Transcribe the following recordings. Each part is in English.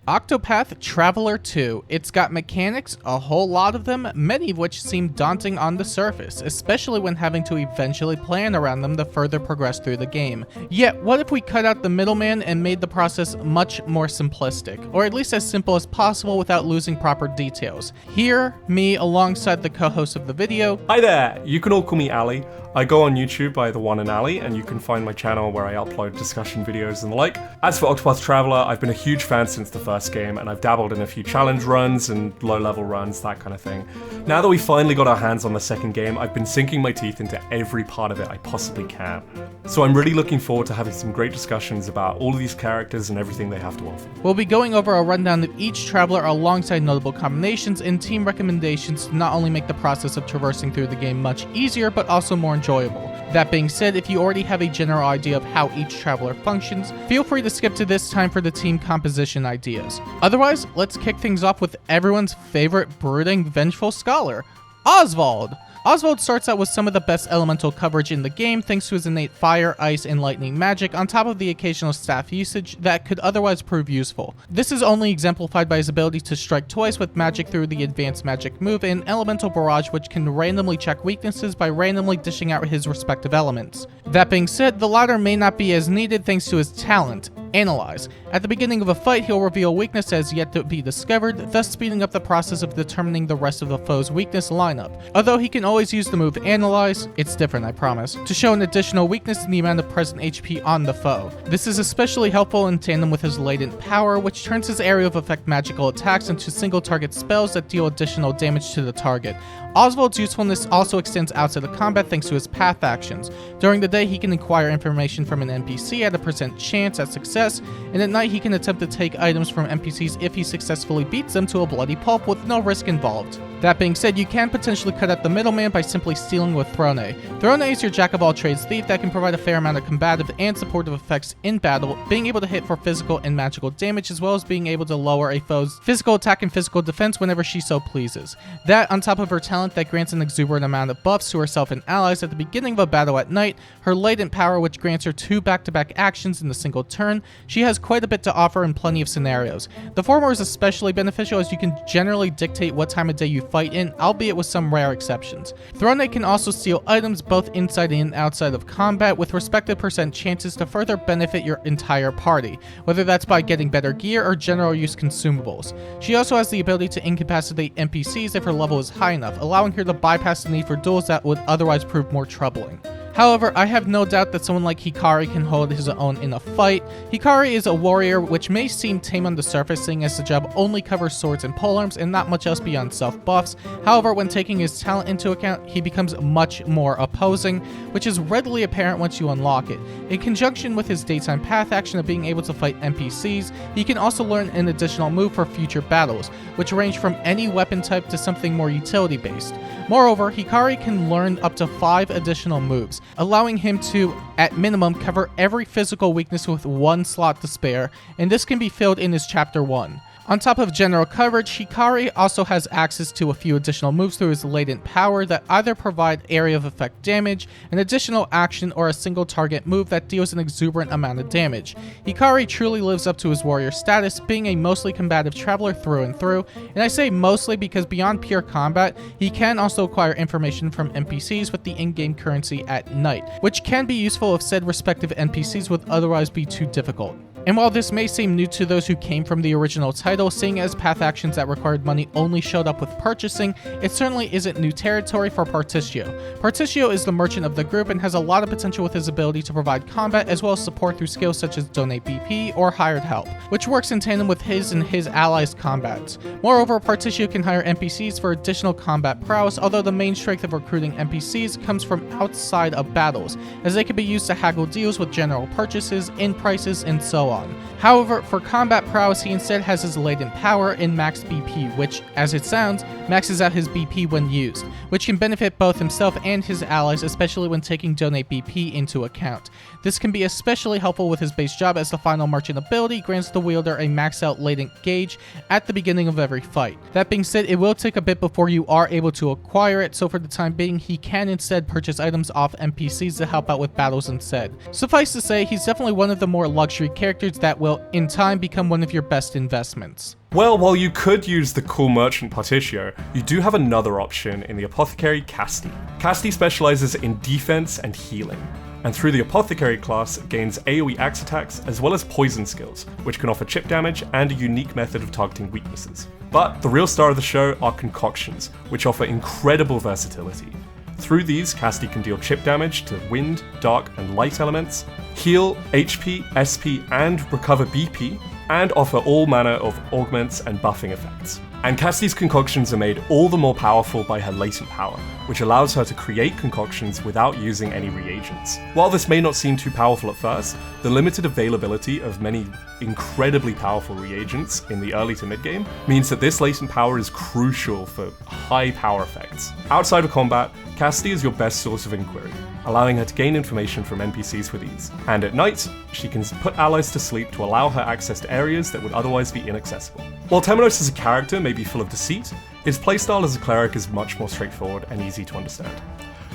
Octopath Traveler 2. It's got mechanics, a whole lot of them, many of which seem daunting on the surface, especially when having to eventually plan around them to further progress through the game. Yet, what if we cut out the middleman and made the process much more simplistic, or at least as simple as possible without losing proper details? Here, me alongside the co-host of the video. Hi there, you can all call me Ali. I go on YouTube by The One and Ali, and you can find my channel where I upload discussion videos and the like. As for Octopath Traveler, I've been a huge fan since the first game, and I've dabbled in a few challenge runs and low-level runs, that kind of thing. Now that we finally got our hands on the second game, I've been sinking my teeth into every part of it I possibly can. So I'm really looking forward to having some great discussions about all of these characters and everything they have to offer. We'll be going over a rundown of each traveler alongside notable combinations and team recommendations to not only make the process of traversing through the game much easier, but also more enjoyable. That being said, if you already have a general idea of how each traveler functions, feel free to skip to this time for the team composition ideas. Otherwise, let's kick things off with everyone's favorite brooding, vengeful scholar, Oswald. Oswald starts out with some of the best elemental coverage in the game thanks to his innate fire, ice, and lightning magic on top of the occasional staff usage that could otherwise prove useful. This is only exemplified by his ability to strike twice with magic through the advanced magic move and elemental barrage, which can randomly check weaknesses by randomly dishing out his respective elements. That being said, the latter may not be as needed thanks to his talent, Analyze. At the beginning of a fight, he'll reveal weakness that has yet to be discovered, thus speeding up the process of determining the rest of the foe's weakness lineup. Although he can always use the move Analyze, it's different I promise, to show an additional weakness in the amount of present HP on the foe. This is especially helpful in tandem with his latent power, which turns his area of effect magical attacks into single target spells that deal additional damage to the target. Oswald's usefulness also extends outside of combat thanks to his path actions. During the day, he can acquire information from an NPC at a % chance at success, and at night he can attempt to take items from NPCs if he successfully beats them to a bloody pulp with no risk involved. That being said, you can potentially cut out the middleman by simply stealing with Throne. Throne is your jack-of-all-trades thief that can provide a fair amount of combative and supportive effects in battle, being able to hit for physical and magical damage, as well as being able to lower a foe's physical attack and physical defense whenever she so pleases. That, on top of her talent that grants an exuberant amount of buffs to herself and allies at the beginning of a battle at night, her latent power which grants her 2 back-to-back actions in a single turn, she has quite a bit to offer in plenty of scenarios. The former is especially beneficial as you can generally dictate what time of day you fight in, albeit with some rare exceptions. Throne can also steal items both inside and outside of combat with respective % chances to further benefit your entire party, whether that's by getting better gear or general use consumables. She also has the ability to incapacitate NPCs if her level is high enough, allowing her to bypass the need for duels that would otherwise prove more troubling. However, I have no doubt that someone like Hikari can hold his own in a fight. Hikari is a warrior which may seem tame on the surface, seeing as the job only covers swords and polearms and not much else beyond self-buffs. However, when taking his talent into account, he becomes much more opposing, which is readily apparent once you unlock it. In conjunction with his daytime path action of being able to fight NPCs, he can also learn an additional move for future battles, which range from any weapon type to something more utility-based. Moreover, Hikari can learn up to 5 additional moves, allowing him to, at minimum, cover every physical weakness with 1 slot to spare, and this can be filled in his Chapter 1. On top of general coverage, Hikari also has access to a few additional moves through his latent power that either provide area of effect damage, an additional action, or a single target move that deals an exuberant amount of damage. Hikari truly lives up to his warrior status, being a mostly combative traveler through and through, and I say mostly because beyond pure combat, he can also acquire information from NPCs with the in-game currency at night, which can be useful if said respective NPCs would otherwise be too difficult. And while this may seem new to those who came from the original title, seeing as path actions that required money only showed up with purchasing, it certainly isn't new territory for Particio. Particio is the merchant of the group and has a lot of potential with his ability to provide combat as well as support through skills such as donate BP or hired help, which works in tandem with his and his allies' combats. Moreover, Particio can hire NPCs for additional combat prowess, although the main strength of recruiting NPCs comes from outside of battles, as they can be used to haggle deals with general purchases, in prices, and so on. However, for combat prowess, he instead has his latent power in max BP, which, as it sounds, maxes out his BP when used, which can benefit both himself and his allies, especially when taking donate BP into account. This can be especially helpful with his base job, as the final merchant ability grants the wielder a max out latent gauge at the beginning of every fight. That being said, it will take a bit before you are able to acquire it, so for the time being, he can instead purchase items off NPCs to help out with battles instead. Suffice to say, he's definitely one of the more luxury characters that will will, in time, become one of your best investments. Well, while you could use the cool merchant Partitio, you do have another option in the apothecary Casti. Casti specializes in defense and healing, and through the apothecary class gains AoE axe attacks as well as poison skills, which can offer chip damage and a unique method of targeting weaknesses. But the real star of the show are concoctions, which offer incredible versatility. Through these, Casti can deal chip damage to wind, dark, and light elements, heal HP, SP, and recover BP, and offer all manner of augments and buffing effects. And Casti's concoctions are made all the more powerful by her latent power, which allows her to create concoctions without using any reagents. While this may not seem too powerful at first, the limited availability of many incredibly powerful reagents in the early to mid game means that this latent power is crucial for high power effects. Outside of combat, Casti is your best source of inquiry, allowing her to gain information from NPCs with ease. And at night, she can put allies to sleep to allow her access to areas that would otherwise be inaccessible. While Temenos as a character may be full of deceit, his playstyle as a cleric is much more straightforward and easy to understand.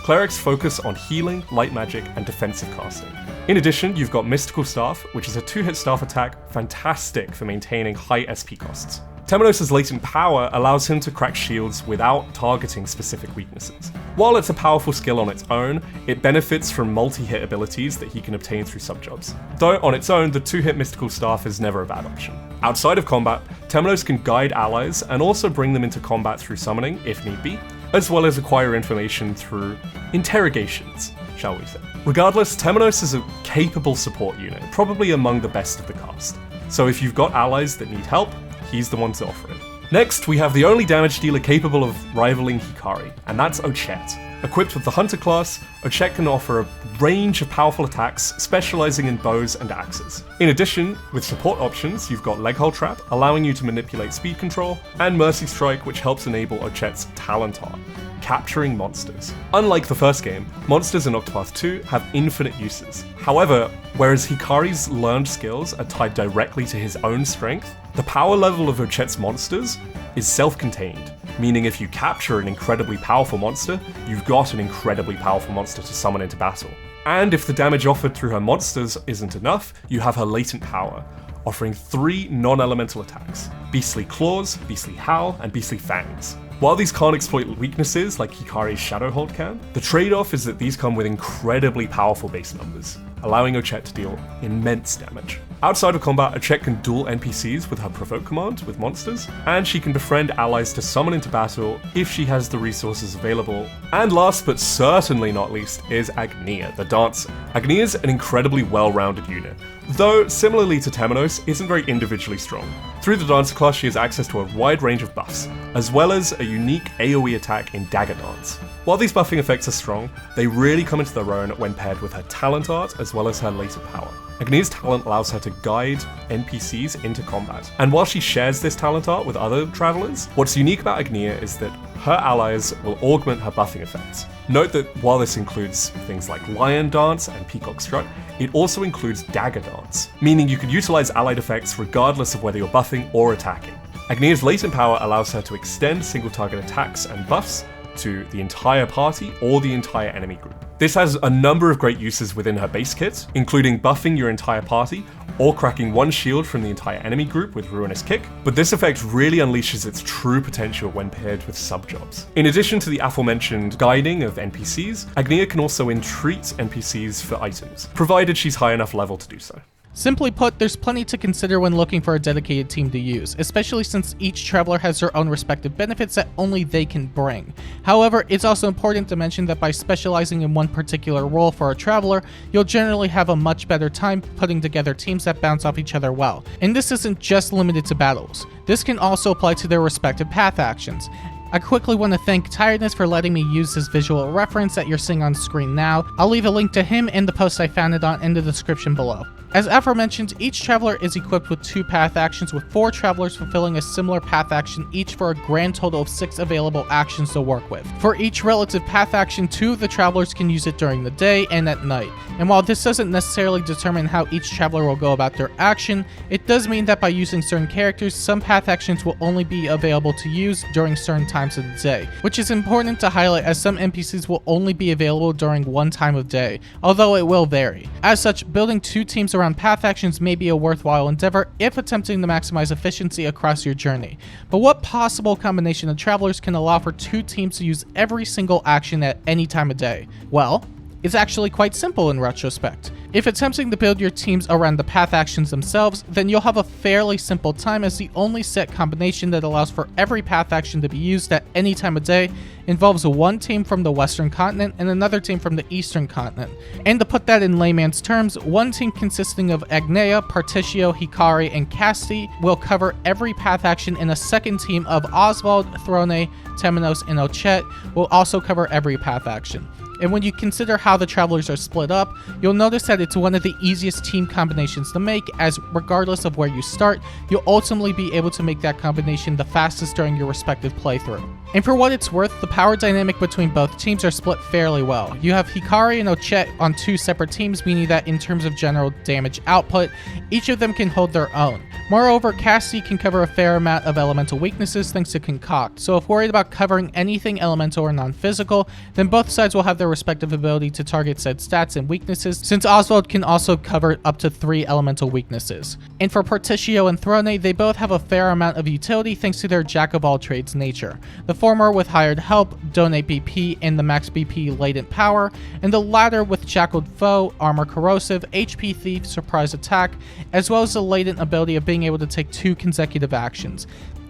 Clerics focus on healing, light magic, and defensive casting. In addition, you've got Mystical Staff, which is a 2-hit staff attack, fantastic for maintaining high SP costs. Temenos' latent power allows him to crack shields without targeting specific weaknesses. While it's a powerful skill on its own, it benefits from multi-hit abilities that he can obtain through subjobs. Though on its own, the 2-hit Mystical Staff is never a bad option. Outside of combat, Temenos can guide allies and also bring them into combat through summoning, if need be, as well as acquire information through interrogations, shall we say. Regardless, Temenos is a capable support unit, probably among the best of the cast. So if you've got allies that need help, he's the one to offer it. Next, we have the only damage dealer capable of rivaling Hikari, and that's Ochette. Equipped with the Hunter class, Ochette can offer a range of powerful attacks, specializing in bows and axes. In addition, with support options, you've got Leghole Trap, allowing you to manipulate speed control, and Mercy Strike, which helps enable Ochette's talent art, capturing monsters. Unlike the first game, monsters in Octopath 2 have infinite uses. However, whereas Hikari's learned skills are tied directly to his own strength, the power level of Ochette's monsters is self-contained, meaning if you capture an incredibly powerful monster, you've got an incredibly powerful monster to summon into battle. And if the damage offered through her monsters isn't enough, you have her latent power, offering 3 non-elemental attacks: Beastly Claws, Beastly Howl, and Beastly Fangs. While these can't exploit weaknesses like Hikari's Shadowhold can, the trade-off is that these come with incredibly powerful base numbers, allowing Ochette to deal immense damage. Outside of combat, Ochette can duel NPCs with her Provoke command with monsters, and she can befriend allies to summon into battle if she has the resources available. And last but certainly not least is Agnea, the Dancer. Agnea is an incredibly well-rounded unit, though similarly to Temenos, isn't very individually strong. Through the Dancer class, she has access to a wide range of buffs, as well as a unique AoE attack in Dagger Dance. While these buffing effects are strong, they really come into their own when paired with her talent art as well as her latent power. Agnea's talent allows her to guide NPCs into combat, and while she shares this talent art with other travelers, what's unique about Agnea is that her allies will augment her buffing effects. Note that while this includes things like Lion Dance and Peacock Strut, it also includes Dagger Dance, meaning you can utilize allied effects regardless of whether you're buffing or attacking. Agnea's latent power allows her to extend single target attacks and buffs to the entire party or the entire enemy group. This has a number of great uses within her base kit, including buffing your entire party or cracking one shield from the entire enemy group with Ruinous Kick, but this effect really unleashes its true potential when paired with sub-jobs. In addition to the aforementioned guiding of NPCs, Agnea can also entreat NPCs for items, provided she's high enough level to do so. Simply put, there's plenty to consider when looking for a dedicated team to use, especially since each traveler has their own respective benefits that only they can bring. However, it's also important to mention that by specializing in one particular role for a traveler, you'll generally have a much better time putting together teams that bounce off each other well. And this isn't just limited to battles. This can also apply to their respective path actions. I quickly want to thank Tiredness for letting me use this visual reference that you're seeing on screen now. I'll leave a link to him and the post I found it on in the description below. As aforementioned, each traveler is equipped with 2 path actions, with 4 travelers fulfilling a similar path action each for a grand total of 6 available actions to work with. For each relative path action, 2 of the travelers can use it during the day and at night. And while this doesn't necessarily determine how each traveler will go about their action, it does mean that by using certain characters, some path actions will only be available to use during certain times of the day, which is important to highlight as some NPCs will only be available during one time of day, although it will vary. As such, building 2 teams around around path actions may be a worthwhile endeavor if attempting to maximize efficiency across your journey. But what possible combination of travelers can allow for two teams to use every single action at any time of day? Well, it's actually quite simple in retrospect. If attempting to build your teams around the path actions themselves, then you'll have a fairly simple time, as the only set combination that allows for every path action to be used at any time of day involves one team from the western continent and another team from the eastern continent. And to put that in layman's terms, one team consisting of Agnea, Partitio, Hikari, and Casti will cover every path action, and a second team of Oswald, Throne, Temenos, and Ochet will also cover every path action. And when you consider how the travelers are split up, you'll notice that it's one of the easiest team combinations to make, as regardless of where you start, you'll ultimately be able to make that combination the fastest during your respective playthrough. And for what it's worth, the power dynamic between both teams are split fairly well. You have Hikari and Ochet on two separate teams, meaning that in terms of general damage output, each of them can hold their own. Moreover, Casti can cover a fair amount of elemental weaknesses thanks to Concoct, so if worried about covering anything elemental or non-physical, then both sides will have their respective ability to target said stats and weaknesses, since Oswald can also cover up to 3 elemental weaknesses. And for Partitio and Throne, they both have a fair amount of utility thanks to their jack-of-all-trades nature. The former with hired help, donate BP, and the max BP latent power, and the latter with shackled foe, armor corrosive, HP thief, surprise attack, as well as the latent ability of being able to take 2 consecutive actions.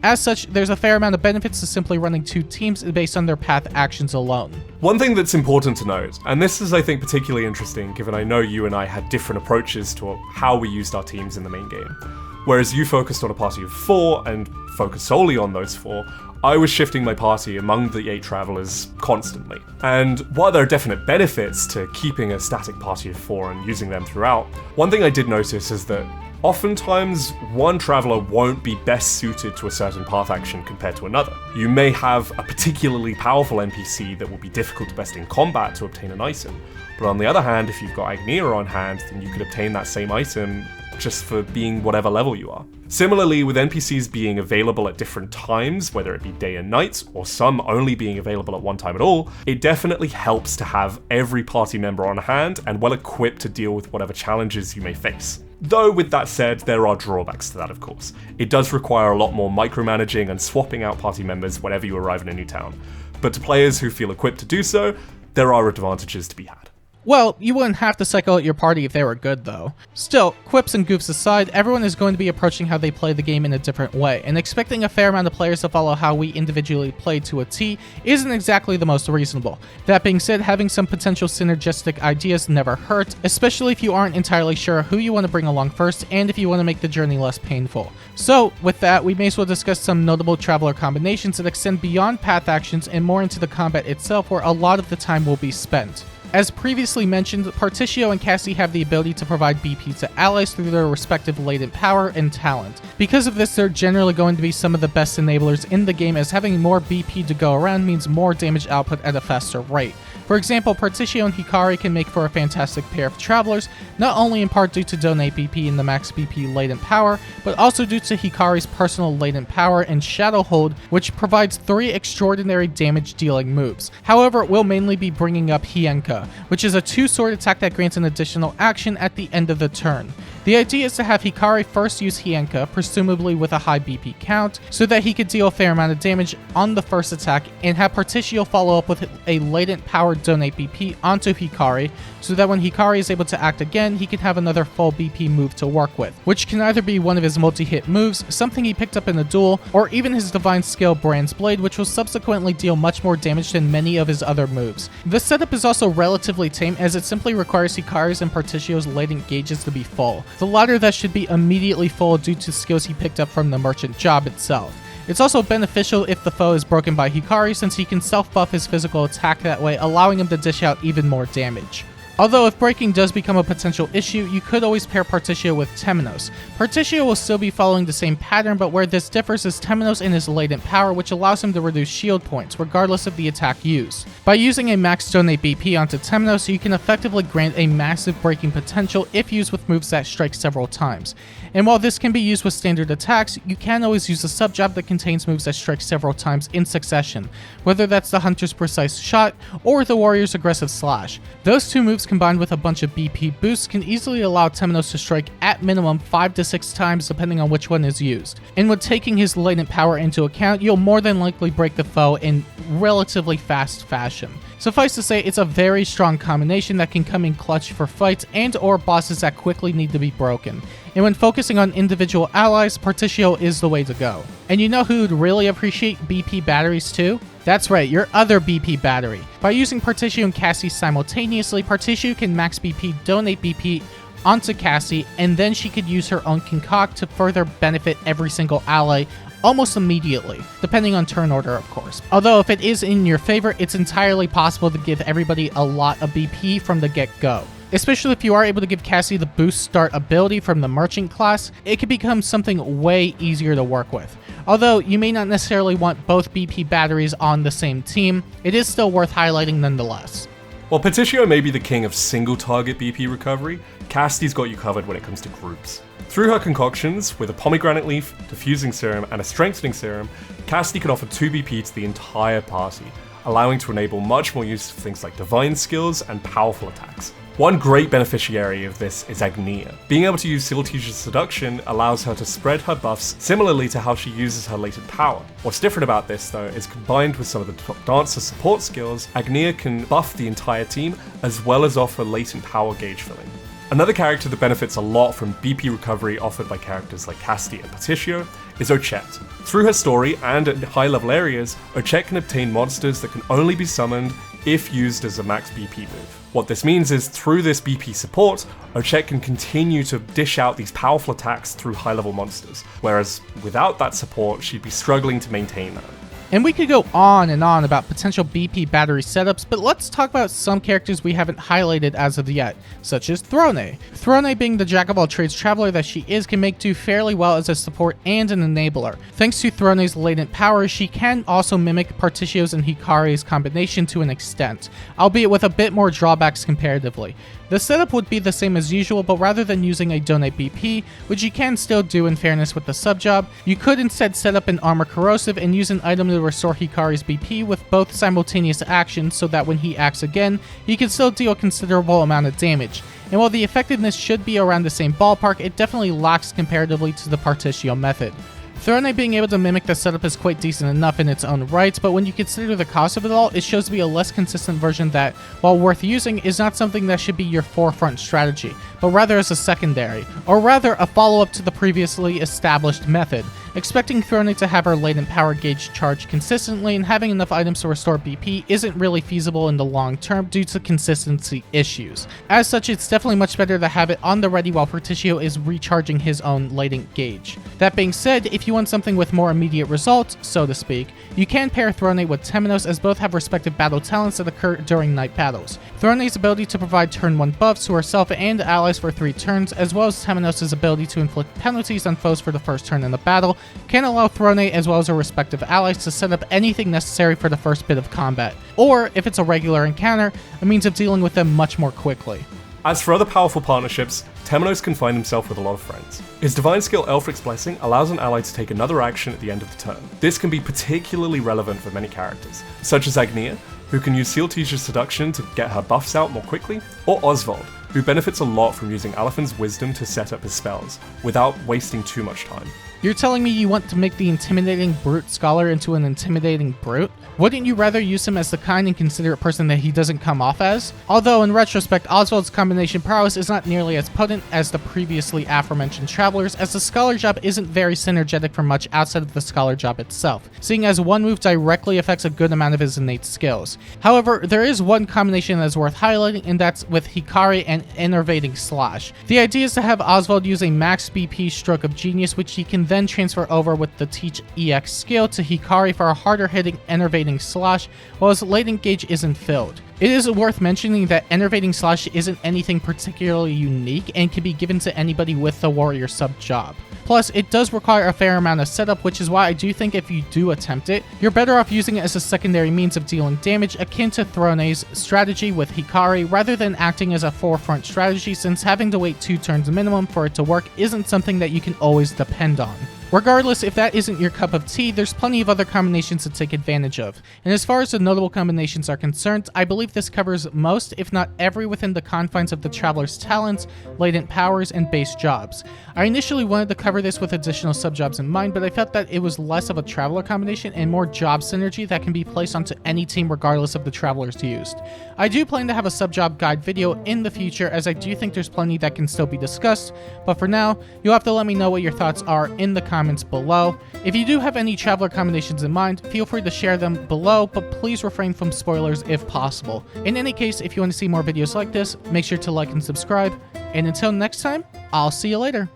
As such, there's a fair amount of benefits to simply running 2 teams based on their path actions alone. One thing that's important to note, and this is I think particularly interesting given I know you and I had different approaches to how we used our teams in the main game. Whereas you focused on a party of 4 and focused solely on those 4, I was shifting my party among the 8 travelers constantly. And while there are definite benefits to keeping a static party of 4 and using them throughout, one thing I did notice is that oftentimes, one traveler won't be best suited to a certain path action compared to another. You may have a particularly powerful NPC that will be difficult to best in combat to obtain an item, but on the other hand, if you've got Agnea on hand, then you could obtain that same item just for being whatever level you are. Similarly, with NPCs being available at different times, whether it be day and night, or some only being available at one time at all, it definitely helps to have every party member on hand and well equipped to deal with whatever challenges you may face. Though with that said, there are drawbacks to that of course. It does require a lot more micromanaging and swapping out party members whenever you arrive in a new town. But to players who feel equipped to do so, there are advantages to be had. Well, you wouldn't have to cycle out your party if they were good, though. Still, quips and goofs aside, everyone is going to be approaching how they play the game in a different way, and expecting a fair amount of players to follow how we individually play to a T isn't exactly the most reasonable. That being said, having some potential synergistic ideas never hurt, especially if you aren't entirely sure who you want to bring along first, and if you want to make the journey less painful. So, with that, we may as well discuss some notable traveler combinations that extend beyond path actions and more into the combat itself, where a lot of the time will be spent. As previously mentioned, Partitio and Casti have the ability to provide BP to allies through their respective latent power and talent. Because of this, they're generally going to be some of the best enablers in the game, as having more BP to go around means more damage output at a faster rate. For example, Partitio and Hikari can make for a fantastic pair of travelers, not only in part due to donate BP and the max BP latent power, but also due to Hikari's personal latent power and Shadow Hold, which provides 3 extraordinary damage dealing moves. However, we'll mainly be bringing up Hienka, which is a 2-sword attack that grants an additional action at the end of the turn. The idea is to have Hikari first use Hienka, presumably with a high BP count, so that he could deal a fair amount of damage on the first attack, and have Partitio follow up with a latent power donate BP onto Hikari, so that when Hikari is able to act again, he can have another full BP move to work with, which can either be one of his multi-hit moves, something he picked up in a duel, or even his divine skill Brand's Blade, which will subsequently deal much more damage than many of his other moves. This setup is also relatively tame, as it simply requires Hikari's and Partitio's latent gauges to be full. The latter that should be immediately full due to skills he picked up from the merchant job itself. It's also beneficial if the foe is broken by Hikari, since he can self-buff his physical attack that way, allowing him to dish out even more damage. Although if breaking does become a potential issue, you could always pair Partitio with Temenos. Partitio will still be following the same pattern, but where this differs is Temenos and his latent power, which allows him to reduce shield points, regardless of the attack used. By using a max donate BP onto Temenos, you can effectively grant a massive breaking potential if used with moves that strike several times. And while this can be used with standard attacks, you can always use a sub-job that contains moves that strike several times in succession, whether that's the Hunter's Precise Shot or the Warrior's Aggressive Slash. Those two moves combined with a bunch of BP boosts can easily allow Temenos to strike at minimum 5 to 6 times depending on which one is used. And with taking his latent power into account, you'll more than likely break the foe in relatively fast fashion. Suffice to say, it's a very strong combination that can come in clutch for fights and or bosses that quickly need to be broken. And when focusing on individual allies, Particio is the way to go. And you know who would really appreciate BP batteries too? That's right, your other BP battery. By using Particio and Cassie simultaneously, Particio can max BP, donate BP onto Cassie, and then she could use her own concoct to further benefit every single ally almost immediately, depending on turn order of course. Although if it is in your favor, it's entirely possible to give everybody a lot of BP from the get-go. Especially if you are able to give Cassie the boost start ability from the merchant class, it could become something way easier to work with. Although you may not necessarily want both BP batteries on the same team, it is still worth highlighting nonetheless. While Particio may be the king of single target BP recovery, Cassie's got you covered when it comes to groups. Through her concoctions, with a pomegranate leaf, diffusing serum, and a strengthening serum, Cassie can offer 2 BP to the entire party, allowing to enable much more use of things like divine skills and powerful attacks. One great beneficiary of this is Agnia. Being able to use Siltesia's seduction allows her to spread her buffs similarly to how she uses her latent power. What's different about this though is combined with some of the top dancer support skills, Agnia can buff the entire team as well as offer latent power gauge filling. Another character that benefits a lot from BP recovery offered by characters like Cassie and Particio is Ochette. Through her story and at high level areas, Ochette can obtain monsters that can only be summoned if used as a max BP move. What this means is through this BP support, Ochette can continue to dish out these powerful attacks through high level monsters, whereas without that support, she'd be struggling to maintain that. And we could go on and on about potential BP battery setups, but let's talk about some characters we haven't highlighted as of yet, such as Throne. Throne, being the jack-of-all-trades traveler that she is, can make do fairly well as a support and an enabler. Thanks to Throne's latent power, she can also mimic Particio's and Hikari's combination to an extent, albeit with a bit more drawbacks comparatively. The setup would be the same as usual, but rather than using a donate BP, which you can still do in fairness with the sub-job, you could instead set up an armor corrosive and use an item to restore Hikari's BP with both simultaneous actions so that when he acts again, he can still deal a considerable amount of damage. And while the effectiveness should be around the same ballpark, it definitely lacks comparatively to the Particio method. Throne being able to mimic the setup is quite decent enough in its own right, but when you consider the cost of it all, it shows to be a less consistent version that, while worth using, is not something that should be your forefront strategy, but rather as a secondary, or rather a follow-up to the previously established method. Expecting Throne to have her latent power gauge charged consistently and having enough items to restore BP isn't really feasible in the long term due to consistency issues. As such, it's definitely much better to have it on the ready while Particio is recharging his own latent gauge. That being said, if you want something with more immediate results, so to speak, you can pair Throne with Temenos, as both have respective battle talents that occur during night battles. Throne's ability to provide turn 1 buffs to herself and allies for 3 turns, as well as Temenos' ability to inflict penalties on foes for the first turn in the battle, can allow Throne as well as her respective allies to set up anything necessary for the first bit of combat, or, if it's a regular encounter, a means of dealing with them much more quickly. As for other powerful partnerships, Temenos can find himself with a lot of friends. His divine skill Elfric's Blessing allows an ally to take another action at the end of the turn. This can be particularly relevant for many characters, such as Agnia, who can use Siltesia's seduction to get her buffs out more quickly, or Oswald, who benefits a lot from using Aliphan's wisdom to set up his spells, without wasting too much time. You're telling me you want to make the intimidating brute scholar into an intimidating brute? Wouldn't you rather use him as the kind and considerate person that he doesn't come off as? Although in retrospect, Oswald's combination prowess is not nearly as potent as the previously aforementioned travelers, as the scholar job isn't very synergetic for much outside of the scholar job itself, seeing as one move directly affects a good amount of his innate skills. However, there is one combination that's worth highlighting, and that's with Hikari and Enervating Slash. The idea is to have Oswald use a max BP stroke of genius, which he can then transfer over with the Teach EX skill to Hikari for a harder hitting Enervating Slash, while his latent gauge isn't filled. It is worth mentioning that enervating slash isn't anything particularly unique and can be given to anybody with the warrior sub job. Plus, it does require a fair amount of setup, which is why I do think if you do attempt it, you're better off using it as a secondary means of dealing damage akin to Throne's strategy with Hikari rather than acting as a forefront strategy, since having to wait 2 turns minimum for it to work isn't something that you can always depend on. Regardless, if that isn't your cup of tea, there's plenty of other combinations to take advantage of. And as far as the notable combinations are concerned, I believe this covers most, if not every, within the confines of the Traveler's talents, latent powers, and base jobs. I initially wanted to cover this with additional sub-jobs in mind, but I felt that it was less of a Traveler combination and more job synergy that can be placed onto any team regardless of the Travelers used. I do plan to have a sub-job guide video in the future, as I do think there's plenty that can still be discussed, but for now, you'll have to let me know what your thoughts are in the comments below. If you do have any Traveler combinations in mind, feel free to share them below, but please refrain from spoilers if possible. In any case, if you want to see more videos like this, make sure to like and subscribe, and until next time, I'll see you later.